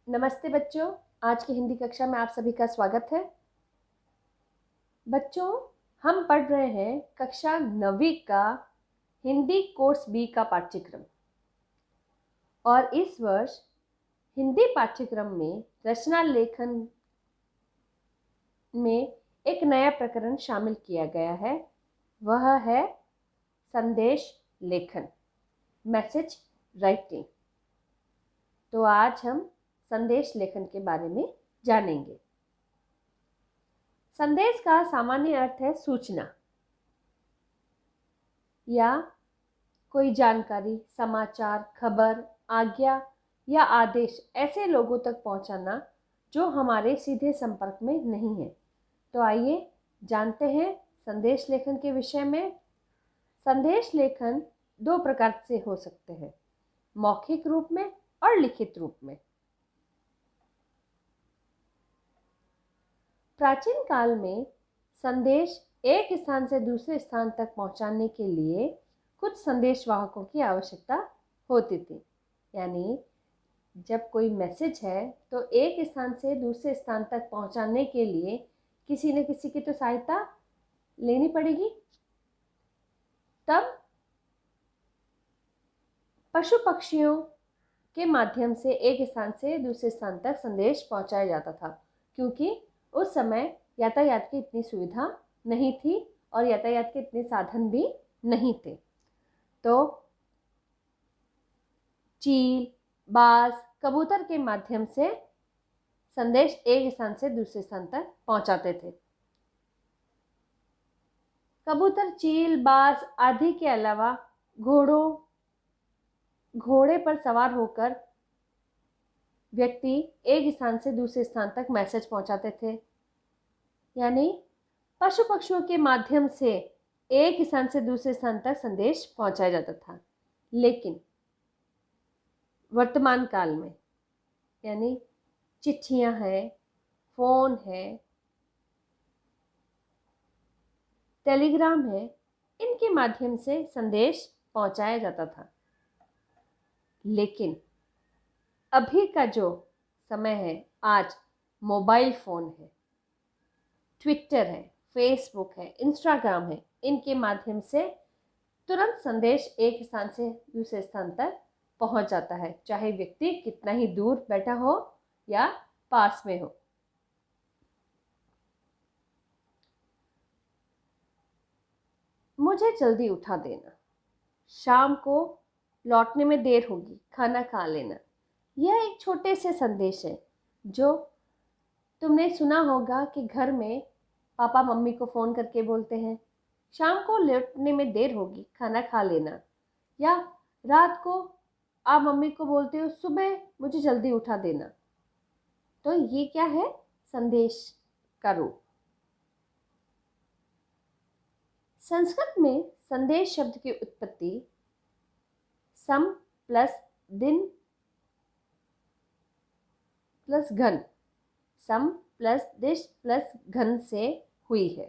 नमस्ते बच्चों, आज की हिंदी कक्षा में आप सभी का स्वागत है। बच्चों, हम पढ़ रहे हैं कक्षा 9वीं का हिंदी कोर्स बी का पाठ्यक्रम और इस वर्ष हिंदी पाठ्यक्रम में रचना लेखन में एक नया प्रकरण शामिल किया गया है। वह है संदेश लेखन, मैसेज राइटिंग। तो आज हम संदेश लेखन के बारे में जानेंगे। संदेश का सामान्य अर्थ है सूचना या कोई जानकारी, समाचार, खबर, आज्ञा या आदेश ऐसे लोगों तक पहुंचाना जो हमारे सीधे संपर्क में नहीं है। तो आइए जानते हैं संदेश लेखन के विषय में। संदेश लेखन दो प्रकार से हो सकते हैं, मौखिक रूप में और लिखित रूप में। प्राचीन काल में संदेश एक स्थान से दूसरे स्थान तक पहुंचाने के लिए कुछ संदेशवाहकों की आवश्यकता होती थी। यानी जब कोई मैसेज है तो एक स्थान से दूसरे स्थान तक पहुंचाने के लिए किसी न किसी की तो सहायता लेनी पड़ेगी। तब पशु पक्षियों के माध्यम से एक स्थान से दूसरे स्थान तक संदेश पहुंचाया जाता था, क्योंकि उस समय यातायात की इतनी सुविधा नहीं थी और यातायात के इतने साधन भी नहीं थे। तो चील, बाज, कबूतर के माध्यम से संदेश एक स्थान से दूसरे स्थान तक पहुंचाते थे। कबूतर, चील, बाज आदि के अलावा घोड़े पर सवार होकर व्यक्ति एक स्थान से दूसरे स्थान तक मैसेज पहुंचाते थे। यानी पशु पक्षियों के माध्यम से एक स्थान से दूसरे स्थान तक संदेश पहुंचाया जाता था। लेकिन वर्तमान काल में यानी चिट्ठियां हैं, फोन है, टेलीग्राम है, इनके माध्यम से संदेश पहुंचाया जाता था। लेकिन अभी का जो समय है, आज मोबाइल फोन है, ट्विटर है, फेसबुक है, इंस्टाग्राम है, इनके माध्यम से तुरंत संदेश एक स्थान से दूसरे स्थान तक पहुंच जाता है, चाहे व्यक्ति कितना ही दूर बैठा हो या पास में हो। मुझे जल्दी उठा देना, शाम को लौटने में देर होगी, खाना खा लेना। यह एक छोटे से संदेश है जो तुमने सुना होगा कि घर में पापा मम्मी को फ़ोन करके बोलते हैं, शाम को लौटने में देर होगी, खाना खा लेना। या रात को आप मम्मी को बोलते हो, सुबह मुझे जल्दी उठा देना। तो ये क्या है? संदेश का रूप। संस्कृत में संदेश शब्द की उत्पत्ति सम प्लस दिन प्लस घन, सम प्लस दिश प्लस घन से हुई है।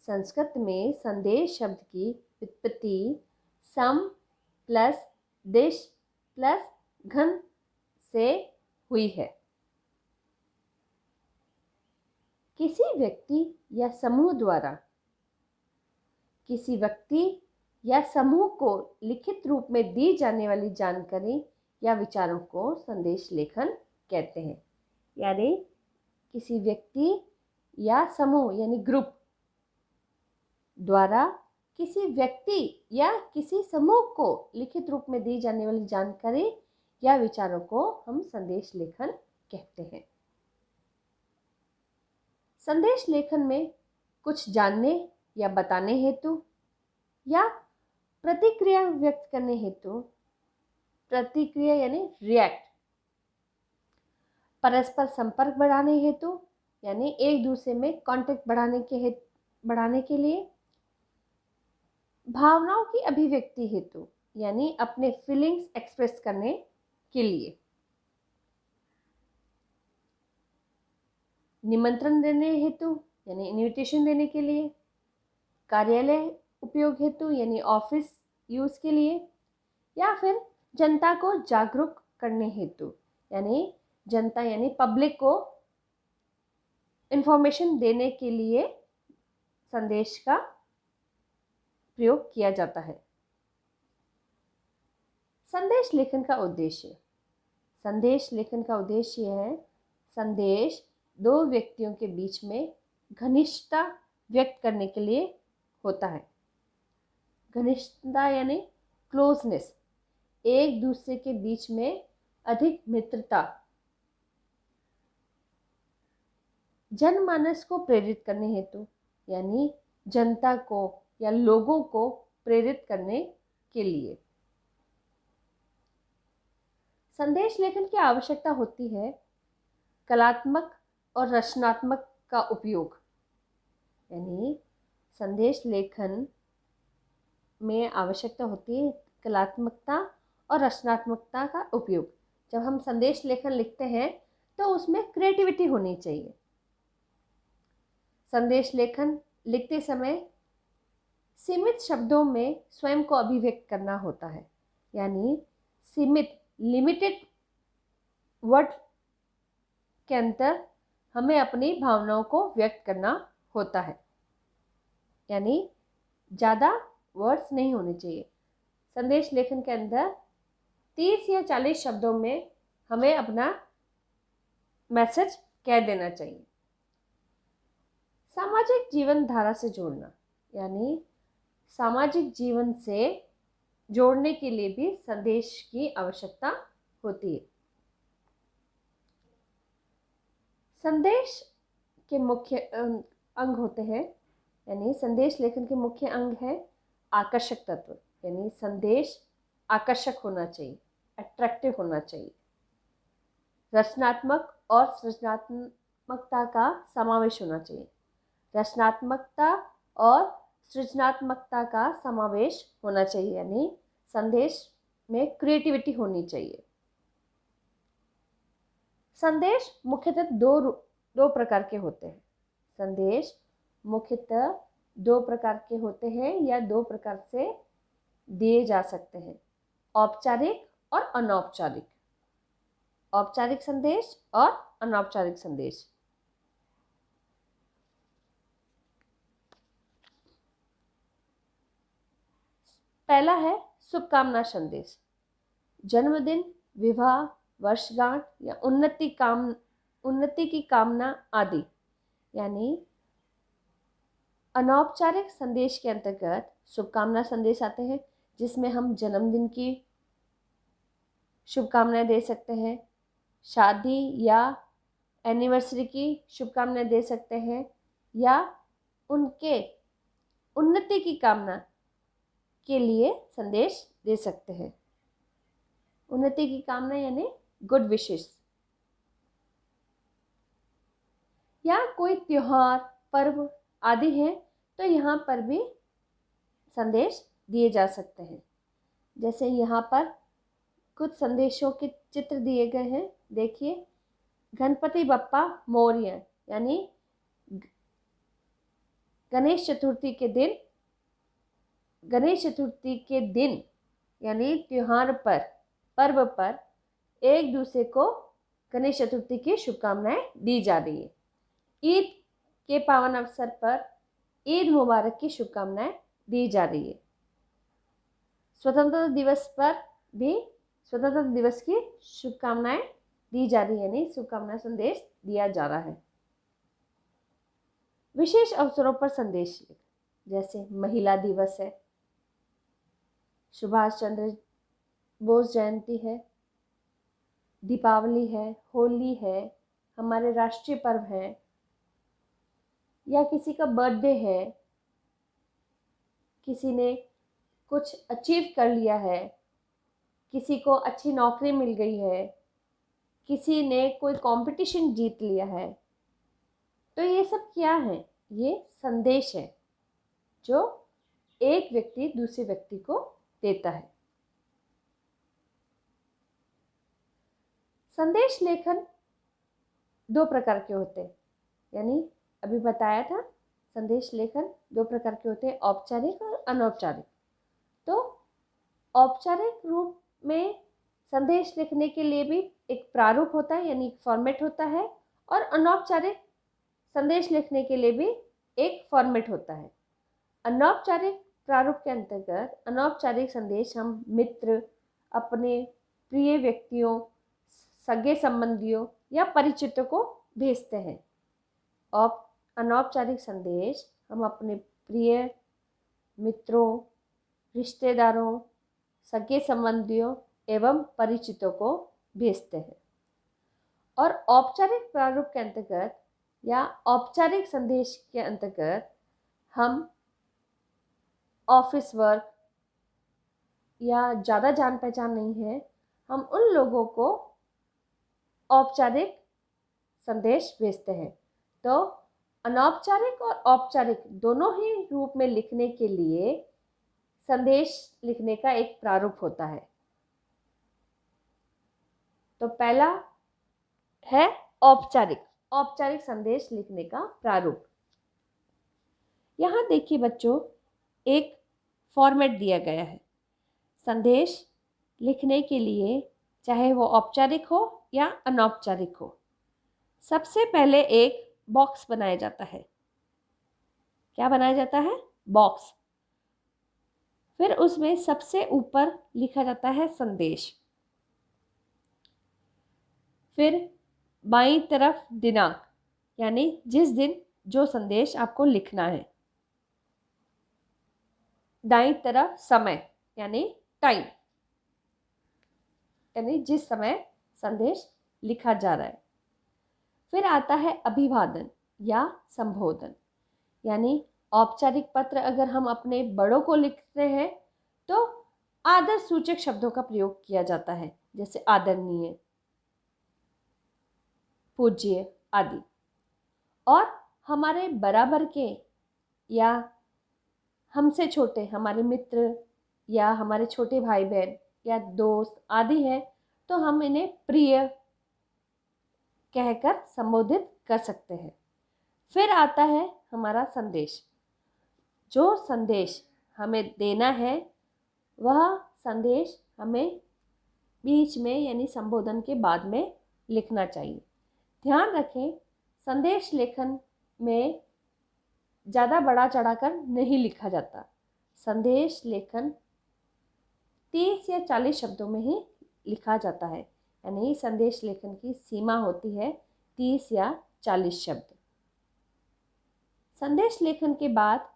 संस्कृत में संदेश शब्द की उत्पत्ति सम प्लस दिश प्लस घन से हुई है। किसी व्यक्ति या समूह द्वारा किसी व्यक्ति या समूह को लिखित रूप में दी जाने वाली जानकारी या विचारों को संदेश लेखन कहते हैं। यानी किसी व्यक्ति या समूह यानी ग्रुप द्वारा किसी व्यक्ति या किसी समूह को लिखित रूप में दी जाने वाली जानकारी या विचारों को हम संदेश लेखन कहते हैं। संदेश लेखन में कुछ जानने या बताने हेतु या प्रतिक्रिया व्यक्त करने हेतु, प्रतिक्रिया यानी रिएक्ट, परस्पर संपर्क बढ़ाने हेतु यानी एक दूसरे में कांटेक्ट बढ़ाने के लिए, भावनाओं की अभिव्यक्ति हेतु यानी अपने फीलिंग्स एक्सप्रेस करने के लिए, निमंत्रण देने हेतु यानी इनविटेशन देने के लिए, कार्यालय उपयोग हेतु यानी ऑफिस यूज के लिए, या फिर जनता को जागरूक करने हेतु यानी जनता यानी पब्लिक को इंफॉर्मेशन देने के लिए संदेश का प्रयोग किया जाता है। संदेश लेखन का उद्देश्य। संदेश लेखन का उद्देश्य है संदेश दो व्यक्तियों के बीच में घनिष्ठता व्यक्त करने के लिए होता है। घनिष्ठता यानी क्लोजनेस, एक दूसरे के बीच में अधिक मित्रता। जनमानस को प्रेरित करने हेतु यानी जनता को या लोगों को प्रेरित करने के लिए संदेश लेखन की आवश्यकता होती है। कलात्मक और रचनात्मक का उपयोग, यानी संदेश लेखन में आवश्यकता होती है कलात्मकता और रचनात्मकता का उपयोग। जब हम संदेश लेखन लिखते हैं तो उसमें क्रिएटिविटी होनी चाहिए। संदेश लेखन लिखते समय सीमित शब्दों में स्वयं को अभिव्यक्त करना होता है, यानी सीमित लिमिटेड वर्ड के अंदर हमें अपनी भावनाओं को व्यक्त करना होता है, यानी ज़्यादा वर्ड्स नहीं होने चाहिए। संदेश लेखन के अंदर 30 या 40 शब्दों में हमें अपना मैसेज कह देना चाहिए। सामाजिक जीवन धारा से जोड़ना, यानी सामाजिक जीवन से जोड़ने के लिए भी संदेश की आवश्यकता होती है। संदेश के मुख्य अंग होते हैं, यानी संदेश लेखन के मुख्य अंग है आकर्षक तत्व, यानी संदेश आकर्षक होना चाहिए, अट्रैक्टिव होना चाहिए। रचनात्मक और सृजनात्मकता का समावेश होना चाहिए। रचनात्मकता और सृजनात्मकता का समावेश होना चाहिए, यानी संदेश में क्रिएटिविटी होनी चाहिए। संदेश मुख्यतः दो प्रकार के होते हैं। संदेश मुख्यतः दो प्रकार के होते हैं या दो प्रकार से दिए जा सकते हैं, औपचारिक और अनौपचारिक। औपचारिक संदेश और अनौपचारिक संदेश। पहला है शुभकामना संदेश। जन्मदिन, विवाह, वर्षगांठ या उन्नति की कामना आदि। यानी अनौपचारिक संदेश के अंतर्गत शुभकामना संदेश आते हैं, जिसमें हम जन्मदिन की शुभकामनाएं दे सकते हैं, शादी या एनिवर्सरी की शुभकामनाएं दे सकते हैं, या उनके उन्नति की कामना के लिए संदेश दे सकते हैं। उन्नति की कामना यानी गुड विशेस। या कोई त्योहार, पर्व आदि हैं तो यहाँ पर भी संदेश दिए जा सकते हैं। जैसे यहाँ पर कुछ संदेशों के चित्र दिए गए हैं, देखिए। गणपति बप्पा मोरया, यानी गणेश चतुर्थी के दिन यानी त्योहार पर, पर्व पर एक दूसरे को गणेश चतुर्थी की शुभकामनाएं दी जा रही है। ईद के पावन अवसर पर ईद मुबारक की शुभकामनाएं दी जा रही है। स्वतंत्रता दिवस पर भी स्वतंत्रता दिवस की शुभकामनाएं दी जा रही है, यानी शुभकामना संदेश दिया जा रहा है। विशेष अवसरों पर संदेश, जैसे महिला दिवस है, सुभाष चंद्र बोस जयंती है, दीपावली है, होली है, हमारे राष्ट्रीय पर्व हैं, या किसी का बर्थडे है, किसी ने कुछ अचीव कर लिया है, किसी को अच्छी नौकरी मिल गई है, किसी ने कोई कंपटीशन जीत लिया है, तो ये सब क्या है? ये संदेश है जो एक व्यक्ति दूसरे व्यक्ति को देता है। संदेश लेखन दो प्रकार के होते हैं, यानी अभी बताया था संदेश लेखन दो प्रकार के होते हैं, औपचारिक और अनौपचारिक। तो औपचारिक रूप में संदेश लिखने के लिए भी एक प्रारूप होता है, यानी एक फॉर्मेट होता है, और अनौपचारिक संदेश लिखने के लिए भी एक फॉर्मेट होता है। अनौपचारिक प्रारूप के अंतर्गत अनौपचारिक संदेश हम मित्र, अपने प्रिय व्यक्तियों, सगे संबंधियों या परिचितों को भेजते हैं। और अनौपचारिक संदेश हम अपने प्रिय मित्रों, रिश्तेदारों, सगे संबंधियों एवं परिचितों को भेजते हैं। और औपचारिक प्रारूप के अंतर्गत या औपचारिक संदेश के अंतर्गत हम ऑफिस वर्क या ज़्यादा जान पहचान नहीं है, हम उन लोगों को औपचारिक संदेश भेजते हैं। तो अनौपचारिक और औपचारिक दोनों ही रूप में लिखने के लिए संदेश लिखने का एक प्रारूप होता है। तो पहला है औपचारिक संदेश लिखने का प्रारूप। यहाँ देखिए बच्चों, एक फॉर्मेट दिया गया है संदेश लिखने के लिए, चाहे वो औपचारिक हो या अनौपचारिक हो। सबसे पहले एक बॉक्स बनाया जाता है। क्या बनाया जाता है? बॉक्स। फिर उसमें सबसे ऊपर लिखा जाता है संदेश। फिर बाईं तरफ दिनांक, यानी जिस दिन जो संदेश आपको लिखना है। दाईं तरफ समय, यानी टाइम, यानी जिस समय संदेश लिखा जा रहा है। फिर आता है अभिवादन या संबोधन, यानी औपचारिक पत्र अगर हम अपने बड़ों को लिखते हैं तो आदर सूचक शब्दों का प्रयोग किया जाता है, जैसे आदरणीय, पूज्य आदि। और हमारे बराबर के या हमसे छोटे, हमारे मित्र या हमारे छोटे भाई बहन या दोस्त आदि हैं, तो हम इन्हें प्रिय कहकर संबोधित कर सकते हैं। फिर आता है हमारा संदेश। जो संदेश हमें देना है वह संदेश हमें बीच में यानी संबोधन के बाद में लिखना चाहिए। ध्यान रखें, संदेश लेखन में ज़्यादा बढ़ा चढ़ाकर नहीं लिखा जाता। संदेश लेखन 30 या 40 शब्दों में ही लिखा जाता है, यानी संदेश लेखन की सीमा होती है 30 या 40 शब्द। संदेश लेखन के बाद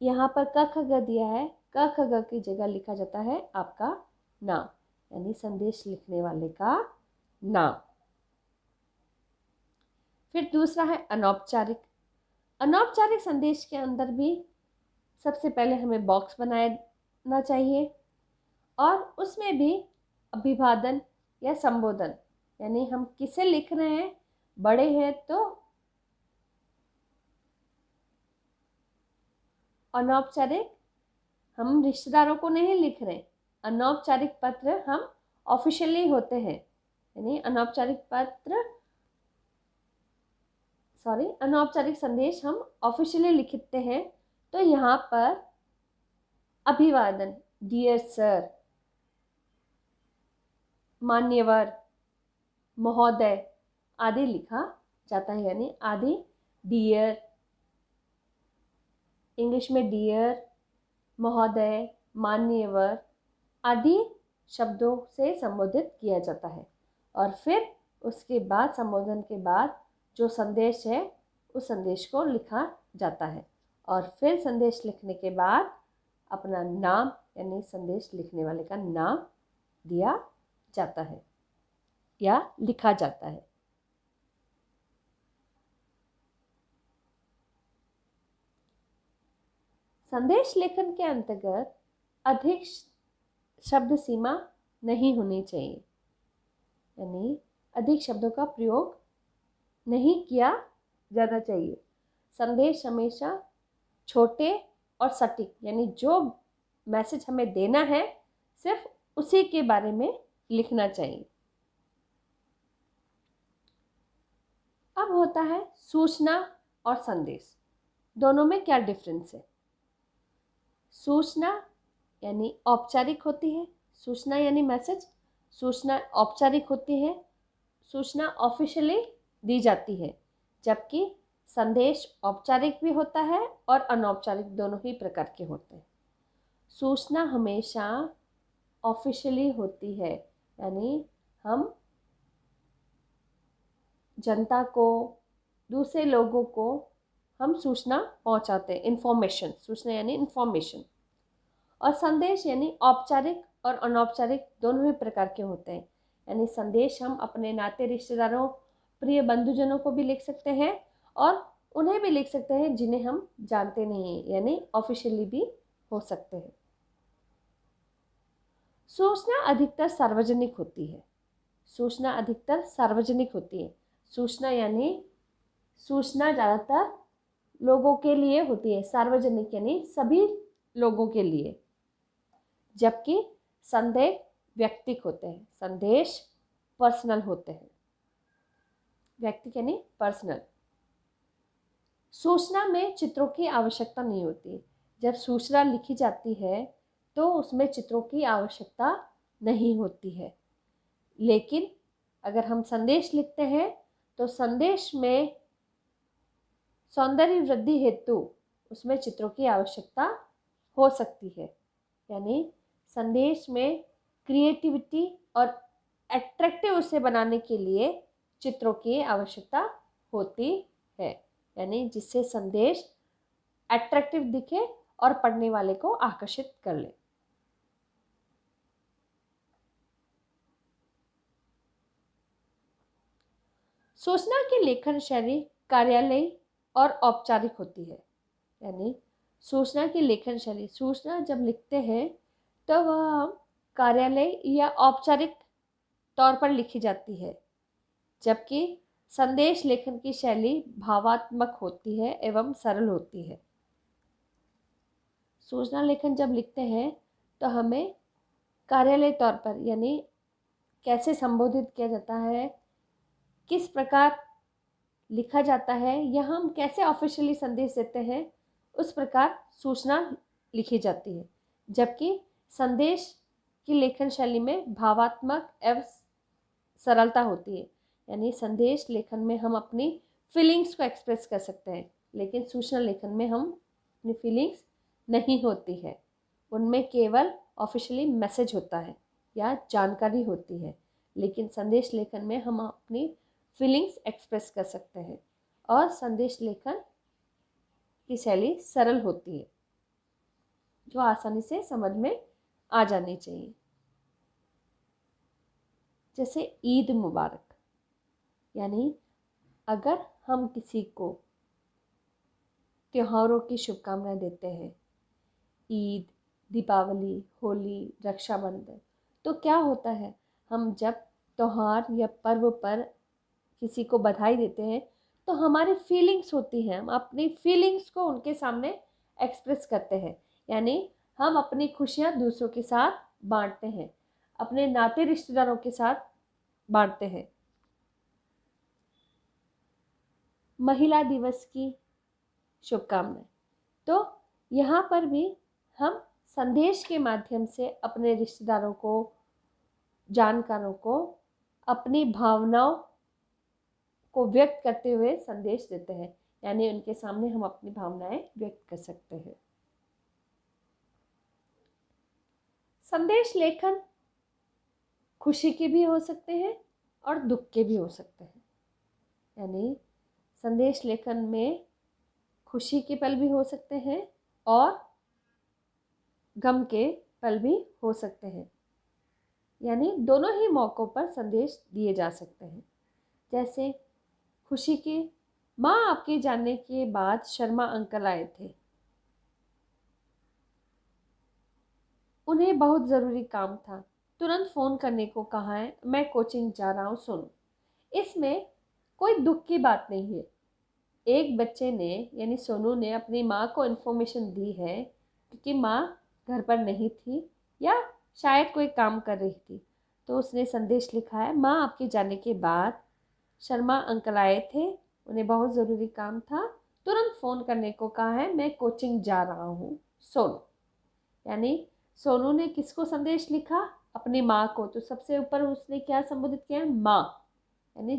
यहाँ पर क ख ग दिया है, क ख ग की जगह लिखा जाता है आपका नाम, यानी संदेश लिखने वाले का नाम। फिर दूसरा है अनौपचारिक। अनौपचारिक संदेश के अंदर भी सबसे पहले हमें बॉक्स बनाना चाहिए और उसमें भी अभिवादन या संबोधन, यानी हम किसे लिख रहे हैं। बड़े हैं तो अनौपचारिक हम रिश्तेदारों को नहीं लिख रहे। अनौपचारिक पत्र हम ऑफिशियली होते हैं, यानी अनौपचारिक संदेश हम ऑफिशियली लिखते हैं। तो यहाँ पर अभिवादन, डियर सर, मान्यवर, महोदय आदि लिखा जाता है, यानी आदि डियर, इंग्लिश में डियर, महोदय, मान्यवर आदि शब्दों से संबोधित किया जाता है। और फिर उसके बाद संबोधन के बाद जो संदेश है उस संदेश को लिखा जाता है। और फिर संदेश लिखने के बाद अपना नाम, यानी संदेश लिखने वाले का नाम दिया जाता है या लिखा जाता है। संदेश लेखन के अंतर्गत अधिक शब्द सीमा नहीं होनी चाहिए, यानी अधिक शब्दों का प्रयोग नहीं किया जाना चाहिए। संदेश हमेशा छोटे और सटीक, यानी जो मैसेज हमें देना है सिर्फ उसी के बारे में लिखना चाहिए। अब होता है सूचना और संदेश, दोनों में क्या डिफरेंस है। सूचना यानी औपचारिक होती है, सूचना यानी मैसेज, सूचना औपचारिक होती है, सूचना ऑफिशियली दी जाती है, जबकि संदेश औपचारिक भी होता है और अनौपचारिक दोनों ही प्रकार के होते हैं। सूचना हमेशा ऑफिशियली होती है, यानी हम जनता को, दूसरे लोगों को हम सूचना पहुंचाते हैं, इन्फॉर्मेशन, सूचना यानी इन्फॉर्मेशन। और संदेश यानी औपचारिक और अनौपचारिक दोनों ही प्रकार के होते हैं। यानी संदेश हम अपने नाते रिश्तेदारों, प्रिय बंधुजनों को भी लिख सकते हैं और उन्हें भी लिख सकते हैं जिन्हें हम जानते नहीं हैं, यानी ऑफिशियली भी हो सकते हैं। सूचना अधिकतर सार्वजनिक होती है। सूचना अधिकतर सार्वजनिक होती है। सूचना यानी सूचना ज़्यादातर लोगों के लिए होती है, सार्वजनिक यानी सभी लोगों के लिए, जबकि संदेश व्यक्तिक होते हैं। संदेश पर्सनल होते हैं, व्यक्तिक यानी पर्सनल। सूचना में चित्रों की आवश्यकता नहीं होती। जब सूचना लिखी जाती है तो उसमें चित्रों की आवश्यकता नहीं होती है, लेकिन अगर हम संदेश लिखते हैं तो संदेश में सौंदर्य वृद्धि हेतु उसमें चित्रों की आवश्यकता हो सकती है। यानी संदेश में क्रिएटिविटी और एट्रैक्टिव उसे बनाने के लिए चित्रों की आवश्यकता होती है, यानी जिससे संदेश एट्रैक्टिव दिखे और पढ़ने वाले को आकर्षित कर ले। सूचना की लेखन शैली कार्यालय और औपचारिक होती है। यानी सूचना की लेखन शैली, सूचना जब लिखते हैं तो वह कार्यालय या औपचारिक तौर पर लिखी जाती है, जबकि संदेश लेखन की शैली भावात्मक होती है एवं सरल होती है। सूचना लेखन जब लिखते हैं तो हमें कार्यालय तौर पर, यानी कैसे संबोधित किया जाता है, किस प्रकार लिखा जाता है, या हम कैसे ऑफिशियली संदेश देते हैं, उस प्रकार सूचना लिखी जाती है। जबकि संदेश की लेखन शैली में भावात्मक एवं सरलता होती है। यानी संदेश लेखन में हम अपनी फीलिंग्स को एक्सप्रेस कर सकते हैं, लेकिन सूचना लेखन में हम अपनी फीलिंग्स नहीं होती है। उनमें केवल ऑफिशियली मैसेज होता है या जानकारी होती है, लेकिन संदेश लेखन में हम अपनी फीलिंग्स एक्सप्रेस कर सकते हैं। और संदेश लेखन की शैली सरल होती है, जो आसानी से समझ में आ जानी चाहिए। जैसे ईद मुबारक, यानी अगर हम किसी को त्योहारों की शुभकामनाएं देते हैं, ईद, दीपावली, होली, रक्षाबंधन, तो क्या होता है, हम जब त्योहार या पर्व पर किसी को बधाई देते हैं तो हमारी फीलिंग्स होती हैं, हम अपनी फीलिंग्स को उनके सामने एक्सप्रेस करते हैं। यानी हम अपनी खुशियाँ दूसरों के साथ बांटते हैं, अपने नाते रिश्तेदारों के साथ बांटते हैं। महिला दिवस की शुभकामनाएं, तो यहाँ पर भी हम संदेश के माध्यम से अपने रिश्तेदारों को, जानकारों को अपनी भावनाओं को व्यक्त करते हुए संदेश देते हैं। यानी उनके सामने हम अपनी भावनाएं व्यक्त कर सकते हैं। संदेश लेखन खुशी के भी हो सकते हैं और दुख के भी हो सकते हैं। यानी संदेश लेखन में खुशी के पल भी हो सकते हैं और गम के पल भी हो सकते हैं। यानी दोनों ही मौक़ों पर संदेश दिए जा सकते हैं। जैसे खुशी के, माँ आपके जाने के बाद शर्मा अंकल आए थे, उन्हें बहुत ज़रूरी काम था, तुरंत फ़ोन करने को कहा है, मैं कोचिंग जा रहा हूँ, सुनो। इसमें कोई दुख की बात नहीं है। एक बच्चे ने, यानी सोनू ने, अपनी माँ को इन्फॉर्मेशन दी है क्योंकि माँ घर पर नहीं थी या शायद कोई काम कर रही थी, तो उसने संदेश लिखा है, माँ आपके जाने के बाद शर्मा अंकल आए थे, उन्हें बहुत ज़रूरी काम था, तुरंत फ़ोन करने को कहा है, मैं कोचिंग जा रहा हूँ, सोनू। यानी सोनू ने किसको संदेश लिखा? अपनी माँ को, तो सबसे ऊपर उसने क्या संबोधित किया है? माँ, यानी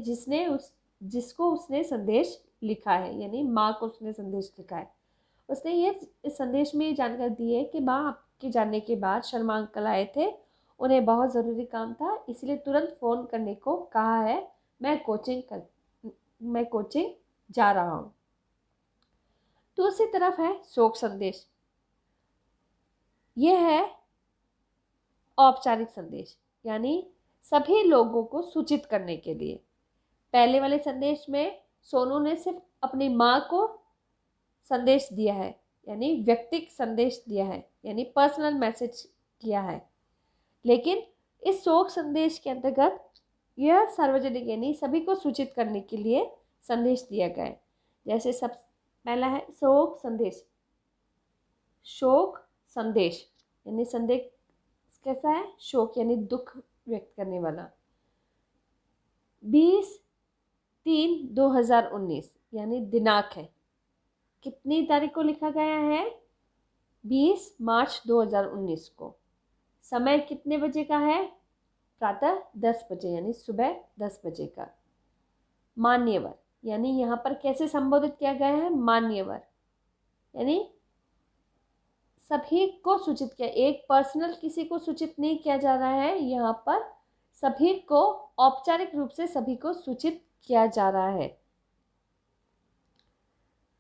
जिसको उसने संदेश लिखा है, यानी माँ को उसने संदेश लिखा है। उसने ये इस संदेश में ये जानकारी दी है कि माँ आपके जाने के बाद शर्मा अंकल आए थे, उन्हें बहुत ज़रूरी काम था, इसलिए तुरंत फ़ोन करने को कहा है। मैं कोचिंग जा रहा हूँ। दूसरी तरफ है शोक संदेश। यह है औपचारिक संदेश, यानी सभी लोगों को सूचित करने के लिए। पहले वाले संदेश में सोनू ने सिर्फ अपनी माँ को संदेश दिया है, यानी व्यक्तिगत संदेश दिया है, यानी पर्सनल मैसेज किया है। लेकिन इस शोक संदेश के अंतर्गत यह सार्वजनिक, यानी सभी को सूचित करने के लिए संदेश दिया गया है। जैसे सब पहला है शोक संदेश। शोक संदेश यानी संदेश कैसा है? शोक यानी दुख व्यक्त करने वाला। 20/3/2019 यानी दिनांक है, कितनी तारीख को लिखा गया है? 20 मार्च 2019 को। समय कितने बजे का है? प्रातः 10 बजे, यानी सुबह 10 बजे का। मान्यवर यानी यहाँ पर कैसे संबोधित किया गया है? मान्यवर यानी सभी को सूचित किया, एक पर्सनल किसी को सूचित नहीं किया जा रहा है, यहाँ पर सभी को औपचारिक रूप से सभी को सूचित किया जा रहा है।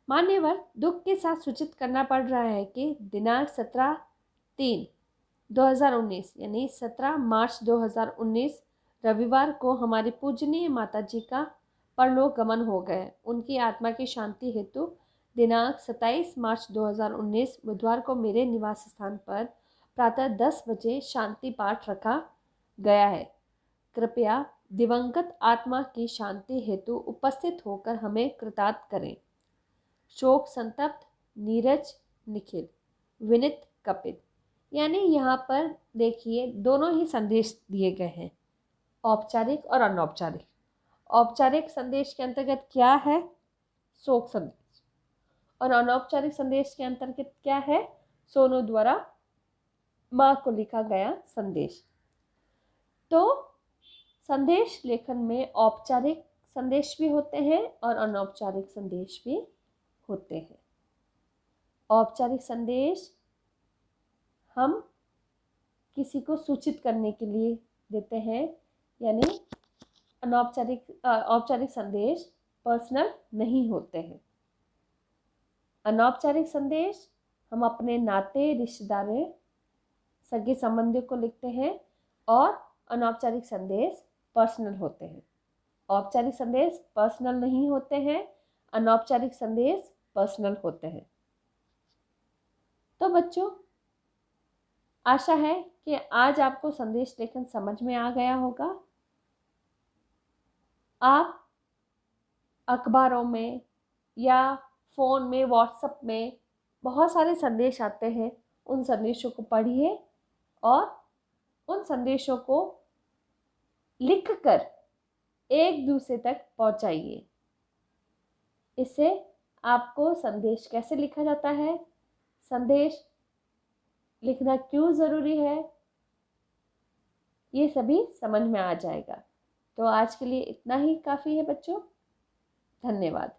मान्यवर दुख के साथ सूचित करना पड़ रहा है कि दिनांक 17/3/2019 यानी 17 मार्च 2019 रविवार को हमारी पूजनीय माता जी का परलोक गमन हो गए। उनकी आत्मा की शांति हेतु दिनांक 27 मार्च 2019 बुधवार को मेरे निवास स्थान पर प्रातः 10 बजे शांति पाठ रखा गया है। कृपया दिवंगत आत्मा की शांति हेतु उपस्थित होकर हमें कृतार्थ करें। शोक संतप्त नीरज निखिल विनित कपिल। यानी यहाँ पर देखिए दोनों ही संदेश दिए गए हैं, औपचारिक और अनौपचारिक। औपचारिक संदेश के अंतर्गत क्या है? शोक संदेश। और अनौपचारिक संदेश के अंतर्गत क्या है? सोनू द्वारा माँ को लिखा गया संदेश। तो संदेश लेखन में औपचारिक संदेश भी होते हैं और अनौपचारिक संदेश भी होते हैं। औपचारिक संदेश हम किसी को सूचित करने के लिए देते हैं, यानी औपचारिक संदेश पर्सनल नहीं होते हैं। अनौपचारिक संदेश हम अपने नाते रिश्तेदारों सगे संबंधियों को लिखते हैं और अनौपचारिक संदेश पर्सनल होते हैं। औपचारिक संदेश पर्सनल नहीं होते हैं, अनौपचारिक संदेश पर्सनल होते हैं। तो बच्चों, आशा है कि आज आपको संदेश लेखन समझ में आ गया होगा। आप अखबारों में या फ़ोन में, व्हाट्सएप में बहुत सारे संदेश आते हैं, उन संदेशों को पढ़िए और उन संदेशों को लिखकर एक दूसरे तक पहुंचाइए। इससे आपको संदेश कैसे लिखा जाता है, संदेश लिखना क्यों ज़रूरी है, ये सभी समझ में आ जाएगा। तो आज के लिए इतना ही काफ़ी है बच्चों। धन्यवाद।